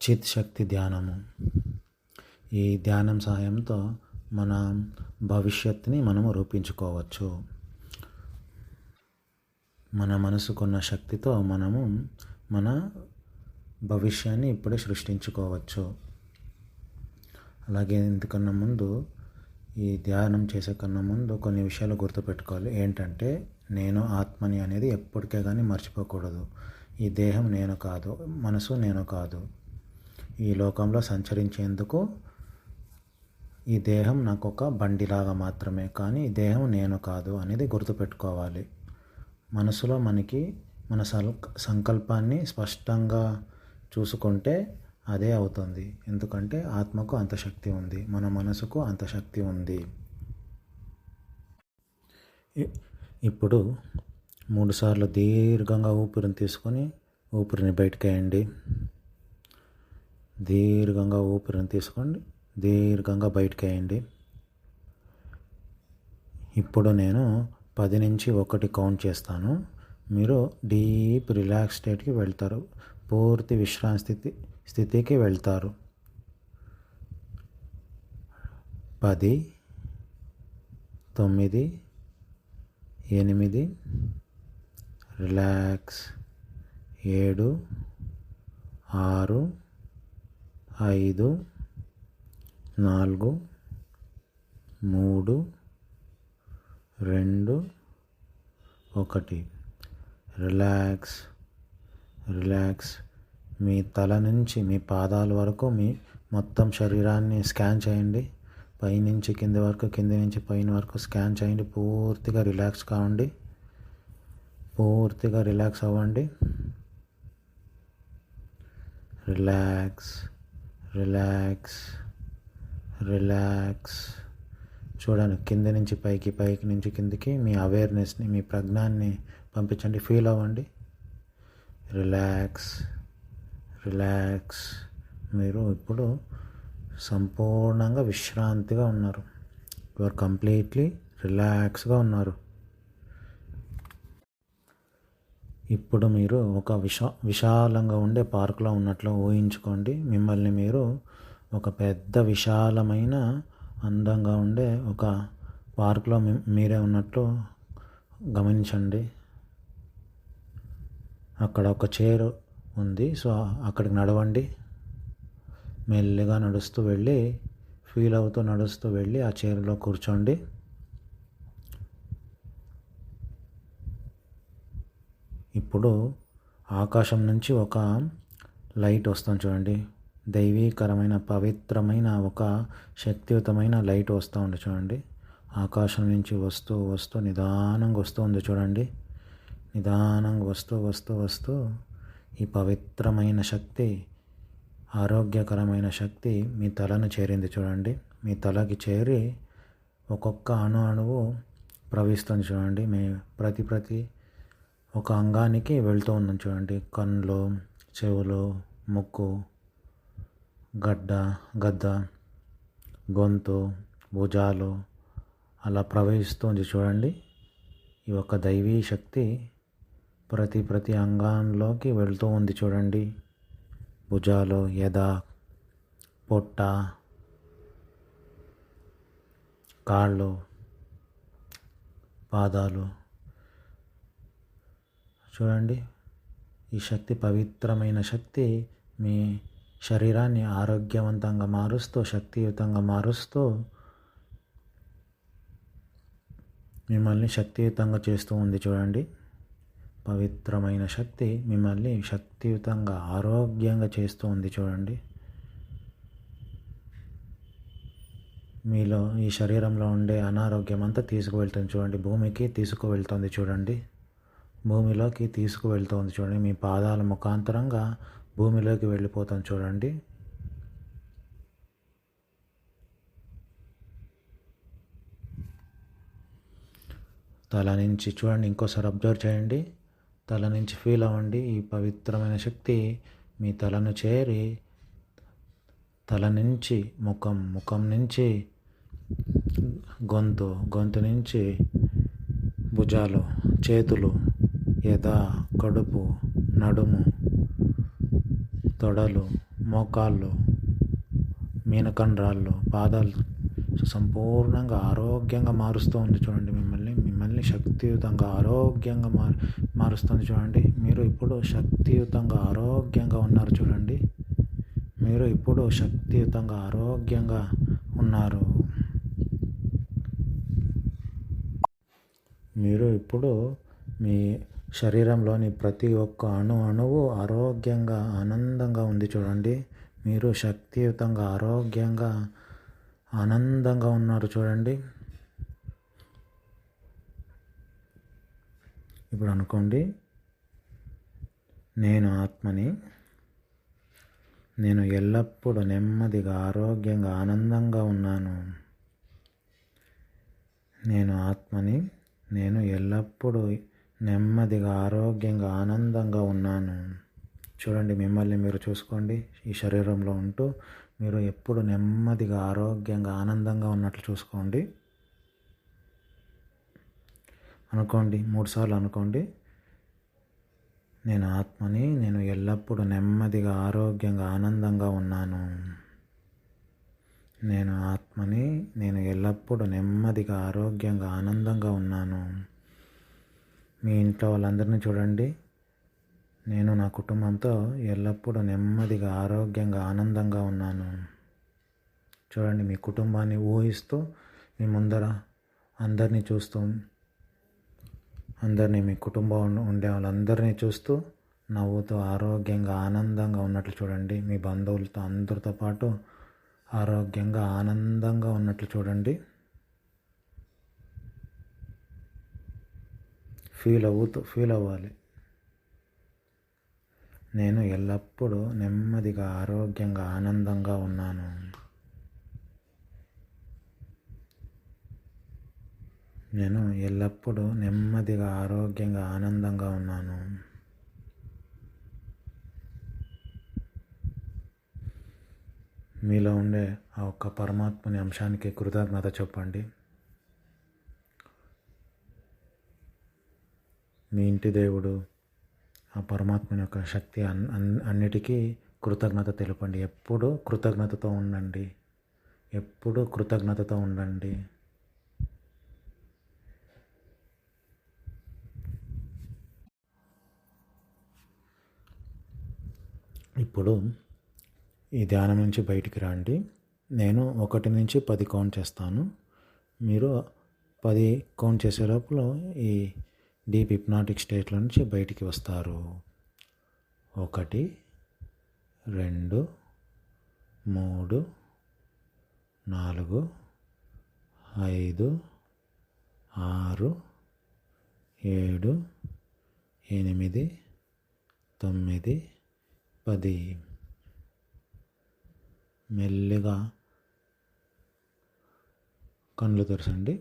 చిత్ శక్తి ధ్యానము. ఈ ధ్యానం సహాయంతో మన భవిష్యత్తుని మనము రూపించుకోవచ్చు. మన మనసుకున్న శక్తితో మనము మన భవిష్యాన్ని ఇప్పుడే సృష్టించుకోవచ్చు. అలాగే ఇంతకన్నా ముందు, ఈ ధ్యానం చేసే కన్నా ముందు కొన్ని విషయాలు గుర్తుపెట్టుకోవాలి. ఏంటంటే, నేను ఆత్మని అనేది ఎప్పటికే కానీ మర్చిపోకూడదు. ఈ దేహం నేను కాదు, మనసు నేను కాదు. ఈ లోకంలో సంచరించేందుకు ఈ దేహం నాకు ఒక బండిలాగా మాత్రమే, కానీ ఈ దేహం నేను కాదు అనేది గుర్తుపెట్టుకోవాలి. మనసులో మన సంకల్పాన్ని స్పష్టంగా చూసుకుంటే అదే అవుతుంది. ఎందుకంటే ఆత్మకు అంత శక్తి ఉంది, మన మనసుకు అంత శక్తి ఉంది. ఇప్పుడు 3 సార్లు దీర్ఘంగా ఊపిరిని తీసుకొని ఊపిరిని బయటకేయండి. దీర్ఘంగా ఊపిరిని తీసుకోండి, దీర్ఘంగా బయటకేయండి. ఇప్పుడు నేను 10 నుంచి 1 కౌంట్ చేస్తాను. మీరు డీప్ రిలాక్స్ స్టేట్కి వెళ్తారు, పూర్తి విశ్రాంతి స్థితికి వెళ్తారు. 10, 9, 8, రిలాక్స్, 7, 6, 5, 4, 3, 2, 1. రిలాక్స్. మీ తల నుంచి మీ పాదాల వరకు మీ మొత్తం శరీరాన్ని స్కాన్ చేయండి. పైనుంచి కింది వరకు, కింది నుంచి పైన వరకు స్కాన్ చేయండి. పూర్తిగా రిలాక్స్ కావండి, పూర్తిగా రిలాక్స్ అవ్వండి. రిలాక్స్. చూడండి, కింది నుంచి పైకి, పైకి నుంచి కిందికి మీ అవేర్నెస్ని, మీ ప్రజ్ఞాన్ని పంపించండి. ఫీల్ అవ్వండి. రిలాక్స్. మీరు ఇప్పుడు సంపూర్ణంగా విశ్రాంతిగా ఉన్నారు. యు ఆర్ కంప్లీట్లీ రిలాక్స్గా ఉన్నారు. ఇప్పుడు మీరు ఒక విశాలంగా ఉండే పార్కులో ఉన్నట్లు ఊహించుకోండి. మిమ్మల్ని మీరు ఒక పెద్ద విశాలమైన అందంగా ఉండే ఒక పార్కులో మీరే ఉన్నట్లు గమనించండి. అక్కడ ఒక చైర్ ఉంది, సో అక్కడికి నడవండి. మెల్లిగా నడుస్తూ వెళ్ళి, ఫీల్ అవుతూ నడుస్తూ వెళ్ళి ఆ చైర్లో కూర్చోండి. ఇప్పుడు ఆకాశం నుంచి ఒక లైట్ వస్తుంది చూడండి. దైవీకరమైన, పవిత్రమైన, ఒక శక్తియుతమైన లైట్ వస్తూ ఉంది చూడండి. ఆకాశం నుంచి వస్తూ నిదానంగా వస్తుంది చూడండి. నిదానంగా వస్తూ ఈ పవిత్రమైన శక్తి, ఆరోగ్యకరమైన శక్తి మీ తలను చేరింది చూడండి. మీ తలకి చేరి ఒక్కొక్క అణువు ప్రవహిస్తుంది చూడండి. మీ ప్రతి ఒక అంగానికి వెళ్తూ ఉందని చూడండి. కళ్ళు, చెవులు, ముక్కు, గద్ద, గొంతు, భుజాలు అలా ప్రవహిస్తుంది చూడండి. ఈ యొక్క దైవీ శక్తి ప్రతి అంగాల్లోకి వెళ్తూ ఉంది చూడండి. భుజాలు, ఎద, పొట్ట, కాళ్ళు, పాదాలు చూడండి. ఈ శక్తి, పవిత్రమైన శక్తి మీ శరీరాన్ని ఆరోగ్యవంతంగా మారుస్తూ, శక్తియుతంగా మారుస్తూ మిమ్మల్ని శక్తియుతంగా చేస్తూ ఉంది చూడండి. పవిత్రమైన శక్తి మిమ్మల్ని శక్తియుతంగా, ఆరోగ్యంగా చేస్తూ ఉంది చూడండి. మీలో ఈ శరీరంలో ఉండే అనారోగ్యం అంతా తీసుకువెళ్తుంది చూడండి. భూమికి తీసుకువెళ్తుంది చూడండి. భూమిలోకి తీసుకువెళ్తుంది చూడండి. మీ పాదాల ముఖాంతరంగా భూమిలోకి వెళ్ళిపోతుంది చూడండి. తల నుంచి చూడండి, ఇంకోసారి అబ్జర్వ్ చేయండి. తల నుంచి ఫీల్ అవ్వండి. ఈ పవిత్రమైన శక్తి మీ తలను చేరి, తల నుంచి ముఖం నుంచి గొంతు నుంచి భుజాలు, చేతులు, ఎద, కడుపు, నడుము, తొడలు, మోకాళ్ళు, మీనకండరాళ్ళు, పాదాలు సంపూర్ణంగా ఆరోగ్యంగా మారుస్తూ ఉంది చూడండి. మిమ్మల్ని శక్తియుతంగా ఆరోగ్యంగా మారుస్తుంది చూడండి. మీరు ఇప్పుడు శక్తియుతంగా ఆరోగ్యంగా ఉన్నారు చూడండి. మీరు ఇప్పుడు శక్తియుతంగా ఆరోగ్యంగా ఉన్నారు. మీరు ఇప్పుడు మీ శరీరంలోని ప్రతి ఒక్క అణువు ఆరోగ్యంగా ఆనందంగా ఉంది చూడండి. మీరు శక్తియుతంగా ఆరోగ్యంగా ఆనందంగా ఉన్నారు చూడండి. ఇప్పుడు అనుకోండి, నేను ఆత్మని, నేను ఎల్లప్పుడూ నెమ్మదిగా ఆరోగ్యంగా ఆనందంగా ఉన్నాను. నేను ఆత్మని, నేను ఎల్లప్పుడూ నెమ్మదిగా ఆరోగ్యంగా ఆనందంగా ఉన్నాను. చూడండి, మిమ్మల్ని మీరు చూసుకోండి. ఈ శరీరంలో ఉంటూ మీరు ఎప్పుడు నెమ్మదిగా ఆరోగ్యంగా ఆనందంగా ఉన్నట్లు చూసుకోండి. అనుకోండి, 3 సార్లు అనుకోండి. నేను ఆత్మని, నేను ఎల్లప్పుడూ నెమ్మదిగా ఆరోగ్యంగా ఆనందంగా ఉన్నాను. నేను ఆత్మని, నేను ఎల్లప్పుడూ నెమ్మదిగా ఆరోగ్యంగా ఆనందంగా ఉన్నాను. మీ ఇంట్లో వాళ్ళందరినీ చూడండి. నేను నా కుటుంబంతో ఎల్లప్పుడూ నెమ్మదిగా ఆరోగ్యంగా ఆనందంగా ఉన్నాను. చూడండి, మీ కుటుంబాన్ని ఊహిస్తూ మీ ముందర అందరినీ చూస్తూ, అందరినీ, మీ కుటుంబం ఉండే వాళ్ళందరినీ చూస్తూ నవ్వుతూ ఆరోగ్యంగా ఆనందంగా ఉన్నట్లు చూడండి. మీ బంధువులతో అందరితో పాటు ఆరోగ్యంగా ఆనందంగా ఉన్నట్లు చూడండి. ఫీల్ అవ్వాలి. నేను ఎల్లప్పుడూ నెమ్మదిగా ఆరోగ్యంగా ఆనందంగా ఉన్నాను. నేను ఎల్లప్పుడూ నెమ్మదిగా ఆరోగ్యంగా ఆనందంగా ఉన్నాను. మీలో ఉండే ఆ ఒక్క పరమాత్మని అంశానికి కృతజ్ఞత చెప్పండి. మీ ఇంటి దేవుడు, ఆ పరమాత్మని యొక్క శక్తి అన్నిటికీ కృతజ్ఞత తెలపండి. ఎప్పుడూ కృతజ్ఞతతో ఉండండి. ఎప్పుడూ కృతజ్ఞతతో ఉండండి. ఇప్పుడు ఈ ధ్యానం నుంచి బయటికి రండి. నేను 1 నుంచి 10 కౌంట్ చేస్తాను. మీరు 10 కౌంట్ చేసే లోపల ఈ డీప్ హిప్నాటిక్ స్టేట్లో నుంచి బయటికి వస్తారు. 1, 2, 3, 4, 5, 6, 7, 8, 9, 10. మెల్లిగా కళ్ళు తెరచండి.